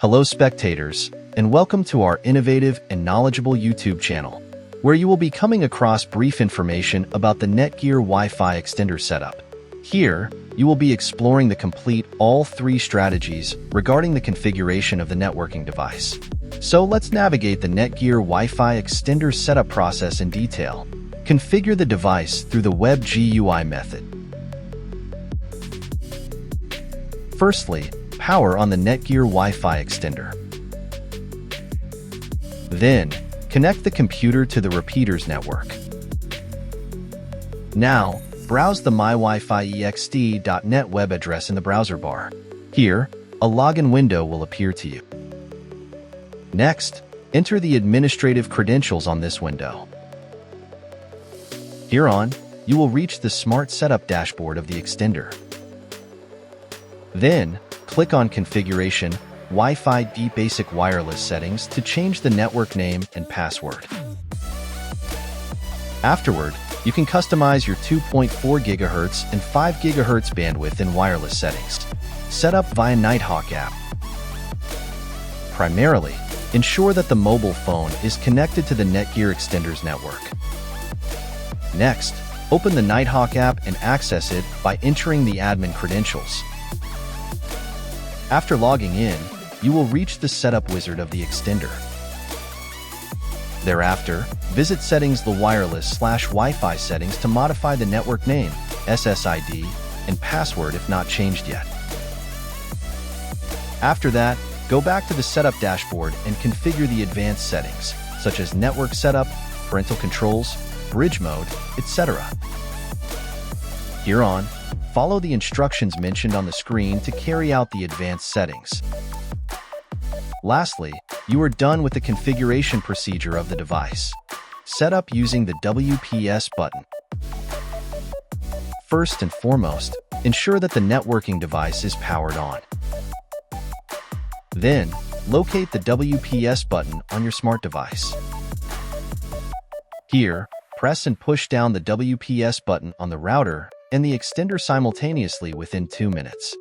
Hello spectators, and welcome to our innovative and knowledgeable YouTube channel, where you will be coming across brief information about the Netgear Wi-Fi Extender setup. Here, you will be exploring the complete all three strategies regarding the configuration of the networking device. So let's navigate the Netgear Wi-Fi Extender setup process in detail. Configure the device through the Web GUI method. Firstly, power on the Netgear Wi-Fi Extender. Then, connect the computer to the repeater's network. Now, browse the mywifiext.net web address in the browser bar. Here, a login window will appear to you. Next, enter the administrative credentials on this window. Here on, you will reach the Smart Setup dashboard of the extender. Then, click on Configuration, Wi-Fi D Basic Wireless Settings to change the network name and password. Afterward, you can customize your 2.4 GHz and 5 GHz bandwidth in wireless settings. Set up via Nighthawk app. Primarily, ensure that the mobile phone is connected to the Netgear Extender's network. Next, open the Nighthawk app and access it by entering the admin credentials. After logging in, you will reach the setup wizard of the extender. Thereafter, visit Settings, the Wireless/Wi-Fi settings to modify the network name, SSID, and password if not changed yet. After that, go back to the setup dashboard and configure the advanced settings, such as network setup, parental controls, bridge mode, etc. Here on, follow the instructions mentioned on the screen to carry out the advanced settings. Lastly, you are done with the configuration procedure of the device. Set up using the WPS button. First and foremost, ensure that the networking device is powered on. Then, locate the WPS button on your smart device. Here, press and push down the WPS button on the router and the extender simultaneously within 2 minutes.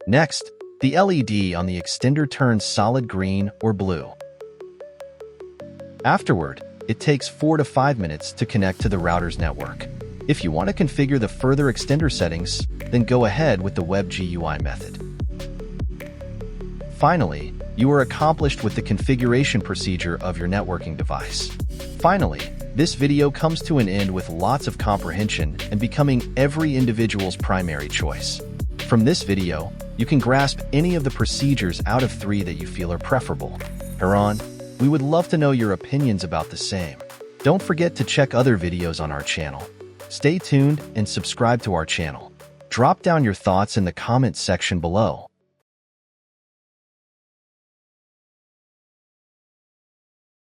Next, the LED on the extender turns solid green or blue. Afterward, it takes 4 to 5 minutes to connect to the router's network. If you want to configure the further extender settings, then go ahead with the Web GUI method. Finally, you are accomplished with the configuration procedure of your networking device. Finally, this video comes to an end with lots of comprehension and becoming every individual's primary choice. From this video, you can grasp any of the procedures out of 3 that you feel are preferable. Hereon, we would love to know your opinions about the same. Don't forget to check other videos on our channel. Stay tuned and subscribe to our channel. Drop down your thoughts in the comments section below.